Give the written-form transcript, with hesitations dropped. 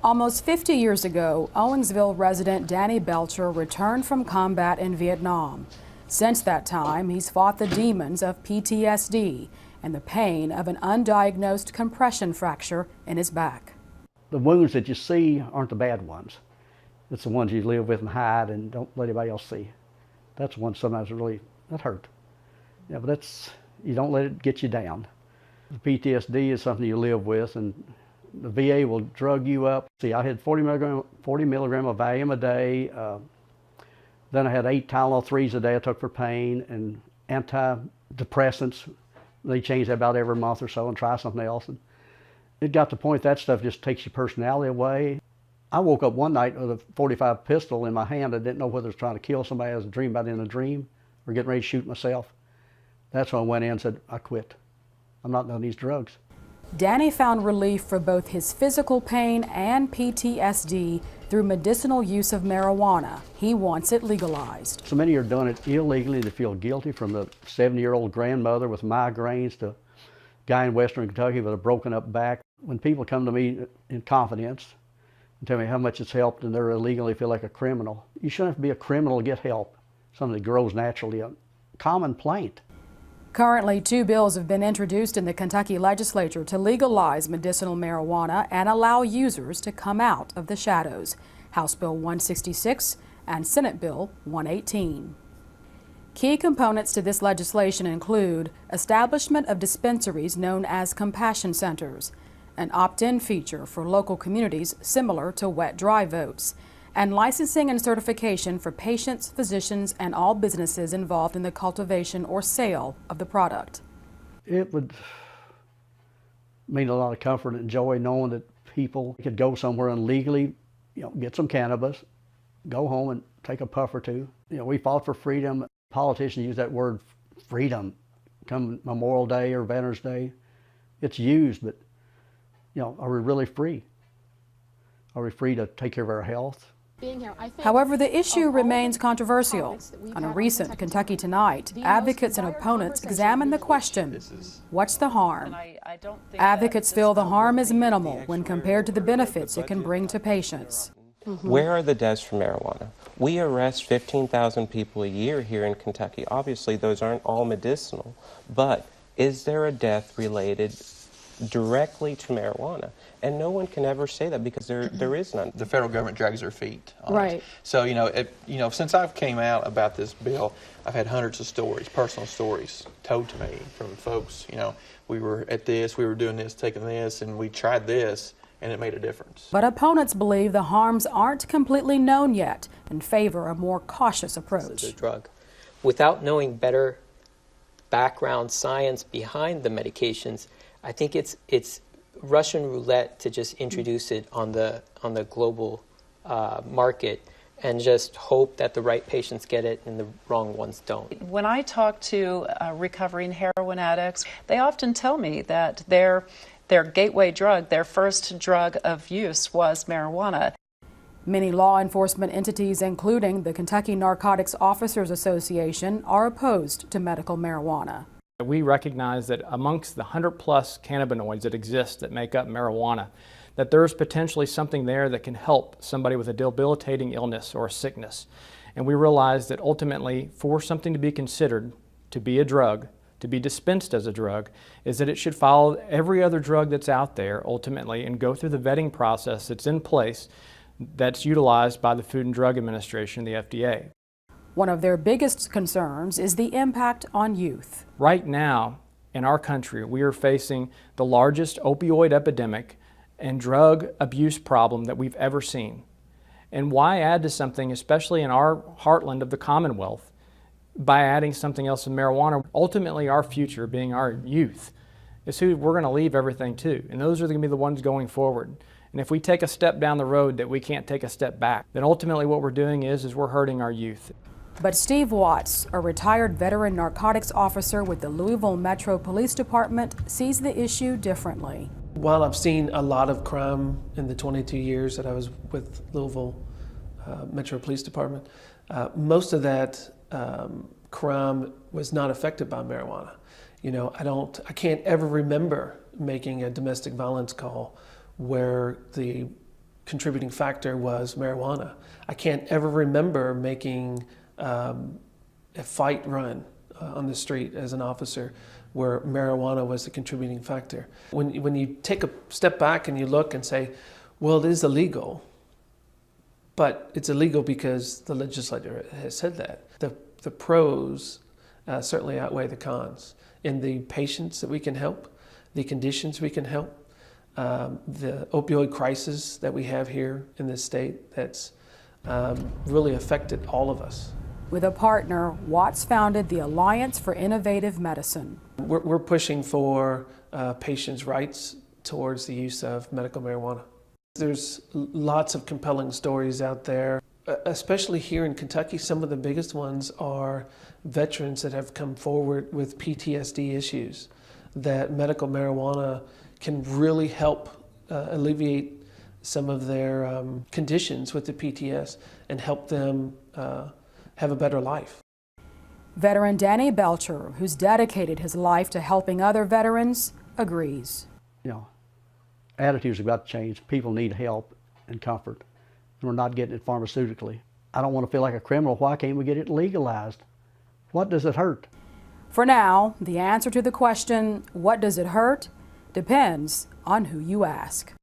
Almost 50 years ago, Owensville resident Danny Belcher returned from combat in Vietnam. Since that time, he's fought the demons of PTSD and the pain of an undiagnosed compression fracture in his back. The wounds that you see aren't the bad ones. It's the ones you live with and hide and don't let anybody else see. That's the one sometimes that hurt. Yeah, but you don't let it get you down. The PTSD is something you live with, and the VA will drug you up. See, I had 40 milligram of Valium a day. Then I had 8 Tylenol 3s a day I took for pain, and antidepressants. They change that about every month or so and try something else. And it got to the point that stuff just takes your personality away. I woke up one night with a .45 pistol in my hand. I didn't know whether I was trying to kill somebody. I was dreaming about it in a dream or getting ready to shoot myself. That's when I went in and said, I quit. I'm not doing these drugs. Danny found relief for both his physical pain and PTSD through medicinal use of marijuana. He wants it legalized. So many are doing it illegally to feel guilty, from the 70-year-old grandmother with migraines to a guy in Western Kentucky with a broken up back. When people come to me in confidence and tell me how much it's helped and they're illegally feel like a criminal, you shouldn't have to be a criminal to get help. Something that grows naturally, a common plaint. Currently, 2 bills have been introduced in the Kentucky legislature to legalize medicinal marijuana and allow users to come out of the shadows. House Bill 166 and Senate Bill 118. Key components to this legislation include establishment of dispensaries known as compassion centers, an opt-in feature for local communities similar to wet-dry votes, and licensing and certification for patients, physicians, and all businesses involved in the cultivation or sale of the product. It would mean a lot of comfort and joy knowing that people could go somewhere and legally, get some cannabis, go home and take a puff or two. We fought for freedom. Politicians use that word freedom. Come Memorial Day or Veterans Day, it's used, but are we really free? Are we free to take care of our health? However, the issue remains controversial. On a recent Kentucky Tonight, advocates and opponents examine the question, what's the harm? Advocates feel the harm is minimal when compared to the benefits it can bring to patients. Where are the deaths from marijuana? We arrest 15,000 people a year here in Kentucky. Obviously, those aren't all medicinal, but is there a death related directly to marijuana? And no one can ever say that because there is none. The federal government drags their feet on right. it. So, since I've came out about this bill, I've had hundreds of stories, personal stories, told to me from folks. We were at this, we were doing this, taking this, and we tried this, and it made a difference. But opponents believe the harms aren't completely known yet and favor a more cautious approach. It's a drug. Without knowing better background science behind the medications, I think it's Russian roulette to just introduce it on the global market and just hope that the right patients get it and the wrong ones don't. When I talk to recovering heroin addicts, they often tell me that their gateway drug, their first drug of use, was marijuana. Many law enforcement entities, including the Kentucky Narcotics Officers Association, are opposed to medical marijuana. We recognize that amongst the 100+ cannabinoids that exist that make up marijuana, that there is potentially something there that can help somebody with a debilitating illness or a sickness. And we realize that ultimately, for something to be considered to be a drug, to be dispensed as a drug, is that it should follow every other drug that's out there ultimately and go through the vetting process that's in place that's utilized by the Food and Drug Administration, the FDA. One of their biggest concerns is the impact on youth. Right now, in our country, we are facing the largest opioid epidemic and drug abuse problem that we've ever seen. And why add to something, especially in our heartland of the Commonwealth, by adding something else in marijuana? Ultimately, our future, being our youth, is who we're going to leave everything to. And those are going to be the ones going forward. And if we take a step down the road that we can't take a step back, then ultimately what we're doing is we're hurting our youth. But Steve Watts, a retired veteran narcotics officer with the Louisville Metro Police Department, sees the issue differently. While I've seen a lot of crime in the 22 years that I was with Louisville Metro Police Department, most of that crime was not affected by marijuana. I can't ever remember making a domestic violence call where the contributing factor was marijuana. I can't ever remember making a fight run on the street as an officer where marijuana was the contributing factor. When you take a step back and you look and say, well, it is illegal, but it's illegal because the legislature has said that. The pros certainly outweigh the cons in the patients that we can help, the conditions we can help, the opioid crisis that we have here in this state that's really affected all of us. With a partner, Watts founded the Alliance for Innovative Medicine. We're pushing for patients' rights towards the use of medical marijuana. There's lots of compelling stories out there, especially here in Kentucky. Some of the biggest ones are veterans that have come forward with PTSD issues, that medical marijuana can really help alleviate some of their conditions with the PTS and help them have a better life. Veteran Danny Belcher, who's dedicated his life to helping other veterans, agrees. You know, attitudes have got to change. People need help and comfort. We're not getting it pharmaceutically. I don't want to feel like a criminal. Why can't we get it legalized? What does it hurt? For now, the answer to the question, what does it hurt, depends on who you ask.